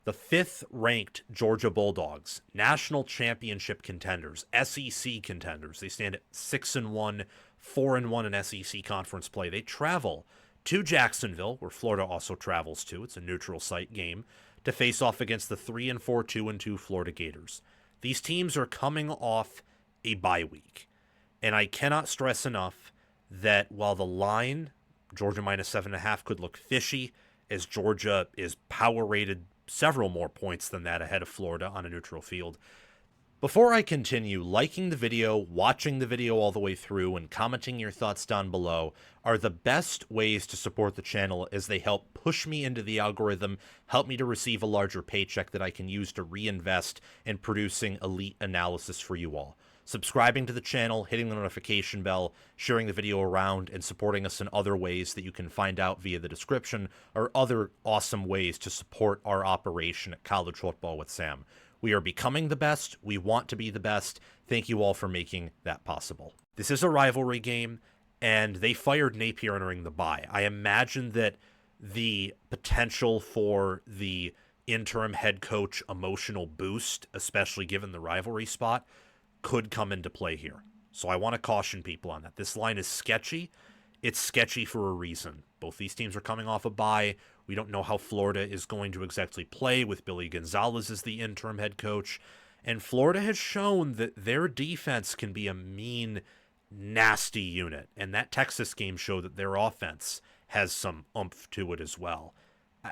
The fifth-ranked Georgia Bulldogs, national championship contenders, SEC contenders. They stand at 6-1, 4-1 in SEC conference play. They travel to Jacksonville, where Florida also travels to. It's a neutral site game to face off against the 3-4, 2-2 Florida Gators. These teams are coming off a bye week, and I cannot stress enough that while the line, Georgia minus 7.5, could look fishy, as Georgia is power rated several more points than that ahead of Florida on a neutral field. Before I continue, liking the video, watching the video all the way through, and commenting your thoughts down below are the best ways to support the channel, as they help push me into the algorithm, help me to receive a larger paycheck that I can use to reinvest in producing elite analysis for you all. Subscribing to the channel, hitting the notification bell, sharing the video around, and supporting us in other ways that you can find out via the description are other awesome ways to support our operation at College Football with Sam. We are becoming the best. We want to be the best. Thank you all for making that possible. This is a rivalry game, and they fired Napier entering the bye. I imagine that the potential for the interim head coach emotional boost, especially given the rivalry spot, could come into play here. So I want to caution people on that. This line is sketchy. It's sketchy for a reason. Both these teams are coming off a bye. We don't know how Florida is going to exactly play with Billy Gonzalez as the interim head coach. And Florida has shown that their defense can be a mean, nasty unit. And that Texas game showed that their offense has some oomph to it as well.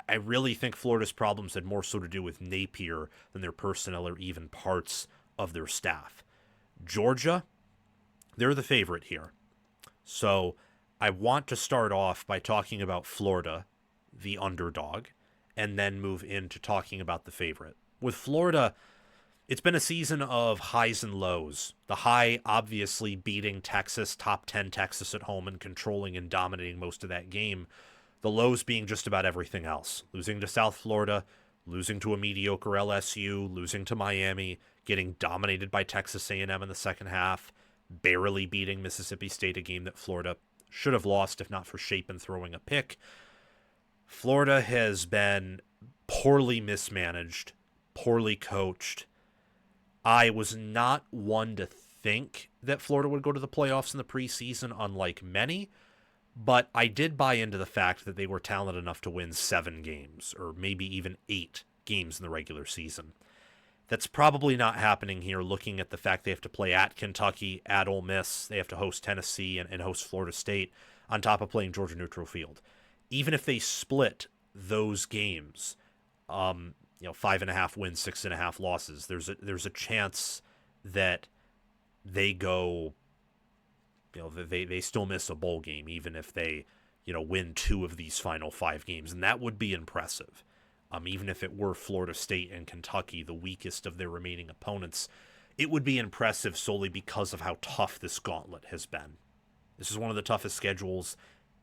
I really think Florida's problems had more so to do with Napier than their personnel or even parts of their staff. Georgia, they're the favorite here. So I want to start off by talking about Florida, the underdog, and then move into talking about the favorite. With Florida, it's been a season of highs and lows. The high, obviously, beating Texas, top 10 Texas at home, and controlling and dominating most of that game. The lows being just about everything else. Losing to South Florida, losing to a mediocre LSU, losing to Miami, getting dominated by Texas A&M in the second half, barely beating Mississippi State, a game that Florida should have lost if not for Shapen throwing a pick. Florida has been poorly mismanaged, poorly coached. I was not one to think that Florida would go to the playoffs in the preseason, unlike many, but I did buy into the fact that they were talented enough to win 7 games, or maybe even 8 games in the regular season. That's probably not happening here, looking at the fact they have to play at Kentucky, at Ole Miss, they have to host Tennessee and host Florida State, on top of playing Georgia neutral field. Even if they split those games, 5.5 wins, 6.5 losses, there's a chance that they go, they still miss a bowl game, even if they, win 2 of these final 5 games, and that would be impressive. Even if it were Florida State and Kentucky, the weakest of their remaining opponents, it would be impressive solely because of how tough this gauntlet has been. This is one of the toughest schedules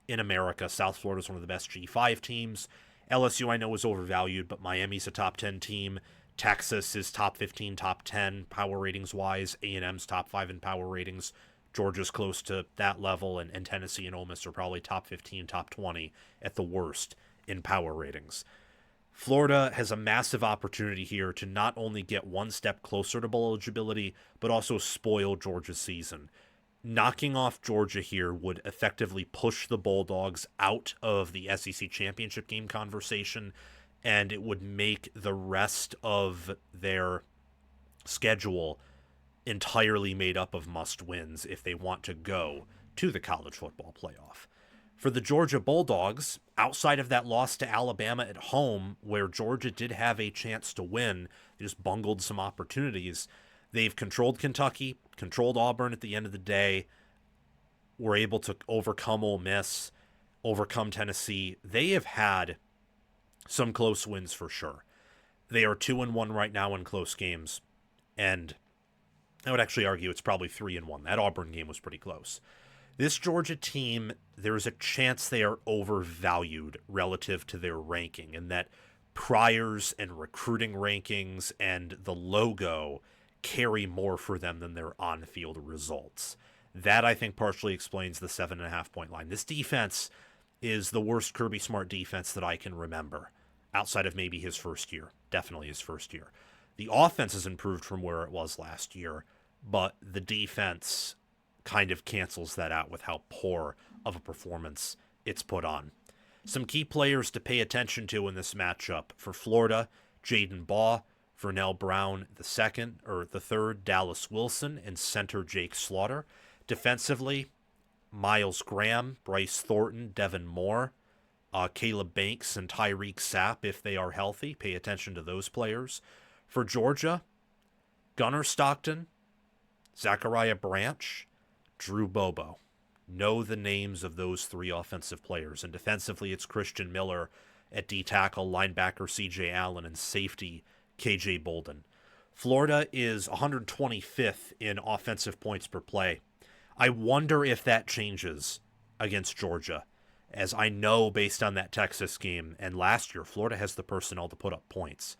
in America. South Florida is one of the best G5 teams. LSU, I know, is overvalued, but Miami's a top 10 team. Texas is top 15, top 10 power ratings-wise. A&M's top 5 in power ratings. Georgia's close to that level, and Tennessee and Ole Miss are probably top 15, top 20 at the worst in power ratings. Florida has a massive opportunity here to not only get one step closer to bowl eligibility, but also spoil Georgia's season. Knocking off Georgia here would effectively push the Bulldogs out of the SEC championship game conversation, and it would make the rest of their schedule entirely made up of must-wins if they want to go to the college football playoff. For the Georgia Bulldogs, outside of that loss to Alabama at home, where Georgia did have a chance to win, they just bungled some opportunities. They've controlled Kentucky, controlled Auburn at the end of the day, were able to overcome Ole Miss, overcome Tennessee. They have had some close wins for sure. They are 2-1 right now in close games, and I would actually argue it's probably 3-1. That Auburn game was pretty close. This Georgia team, there's a chance they are overvalued relative to their ranking, and that priors and recruiting rankings and the logo carry more for them than their on-field results. That, I think, partially explains the 7.5-point line. This defense is the worst Kirby Smart defense that I can remember, outside of maybe his first year. definitely his first year. The offense has improved from where it was last year, but the defense kind of cancels that out with how poor of a performance it's put on. Some key players to pay attention to in this matchup. For Florida, Jaden Baugh, Vernell Brown the third, Dallas Wilson, and center Jake Slaughter. Defensively, Miles Graham, Bryce Thornton, Devin Moore, Caleb Banks, and Tyreek Sapp if they are healthy. Pay attention to those players. For Georgia, Gunnar Stockton, Zachariah Branch, Drew Bobo. Know the names of those three offensive players. And defensively, it's Christian Miller at D-tackle, linebacker C.J. Allen, and safety K.J. Bolden. Florida is 125th in offensive points per play. I wonder if that changes against Georgia, as I know based on that Texas game and last year, Florida has the personnel to put up points.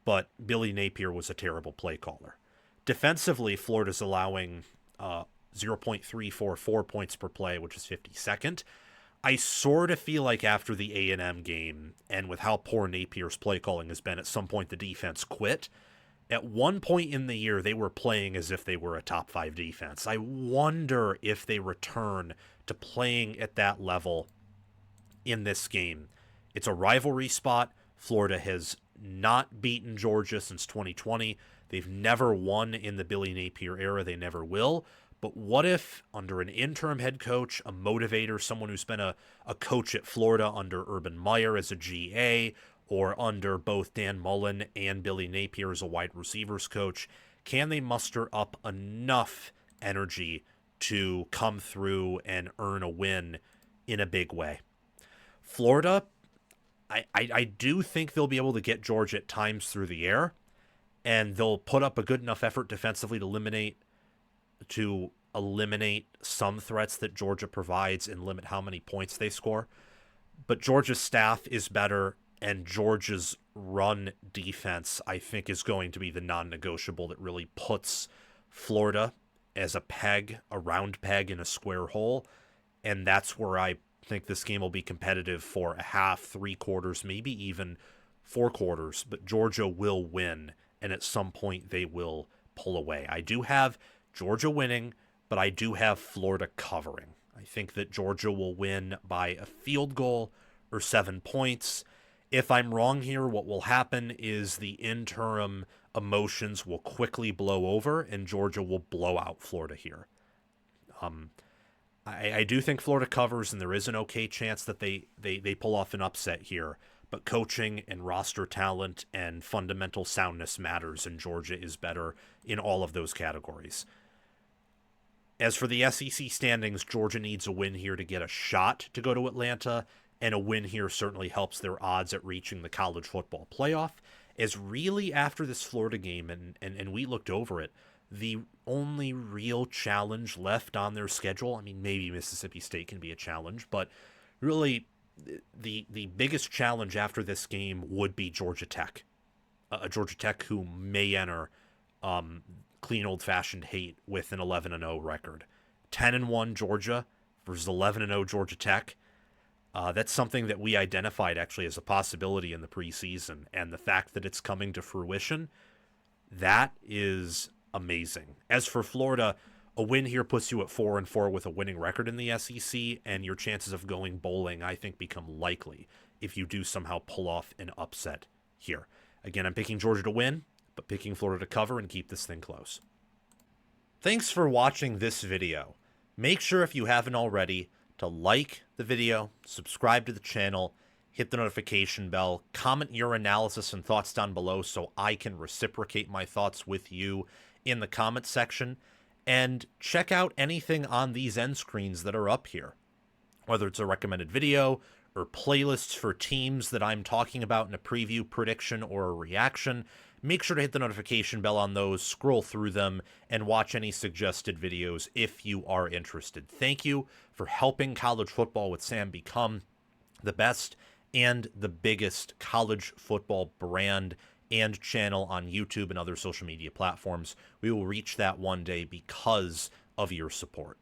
But Billy Napier was a terrible play caller. Defensively, Florida's allowing 0.344 points per play, which is 52nd. I sort of feel like after the A&M game, and with how poor Napier's play calling has been, at some point the defense quit. At one point in the year, they were playing as if they were a top 5 defense. I wonder if they return to playing at that level in this game. It's a rivalry spot. Florida has not beaten Georgia since 2020. They've never won in the Billy Napier era. They never will. But what if, under an interim head coach, a motivator, someone who's been a coach at Florida under Urban Meyer as a GA, or under both Dan Mullen and Billy Napier as a wide receivers coach, can they muster up enough energy to come through and earn a win in a big way? Florida, I do think they'll be able to get Georgia at times through the air, and they'll put up a good enough effort defensively to eliminate some threats that Georgia provides and limit how many points they score. But Georgia's staff is better, and Georgia's run defense, I think, is going to be the non-negotiable that really puts Florida as a round peg in a square hole. And that's where I think this game will be competitive for a half, 3 quarters, maybe even 4 quarters. But Georgia will win, and at some point they will pull away. I do have Georgia winning, but I do have Florida covering. I think that Georgia will win by a field goal or 7 points. If I'm wrong here, what will happen is the interim emotions will quickly blow over and Georgia will blow out Florida here. I do think Florida covers, and there is an okay chance that they pull off an upset here. But coaching and roster talent and fundamental soundness matters, and Georgia is better in all of those categories. As for the SEC standings, Georgia needs a win here to get a shot to go to Atlanta, and a win here certainly helps their odds at reaching the college football playoff. As really after this Florida game, and we looked over it, the only real challenge left on their schedule, I mean, maybe Mississippi State can be a challenge, but really the biggest challenge after this game would be Georgia Tech. A Georgia Tech who may enter clean old-fashioned hate with an 11-0 record. 10-1 Georgia versus 11-0 Georgia Tech. That's something that we identified actually as a possibility in the preseason, and the fact that it's coming to fruition, that is amazing. As for Florida, a win here puts you at 4-4 with a winning record in the SEC, and your chances of going bowling, I think, become likely if you do somehow pull off an upset here. Again, I'm picking Georgia to win, but picking Florida to cover and keep this thing close. Thanks for watching this video. Make sure, if you haven't already, to like the video, subscribe to the channel, hit the notification bell, comment your analysis and thoughts down below so I can reciprocate my thoughts with you in the comment section, and check out anything on these end screens that are up here, whether it's a recommended video or playlists for teams that I'm talking about in a preview, prediction, or a reaction. Make sure to hit the notification bell on those, scroll through them, and watch any suggested videos if you are interested. Thank you for helping college football with Sam become the best and the biggest college football brand and channel on YouTube and other social media platforms. We will reach that one day because of your support.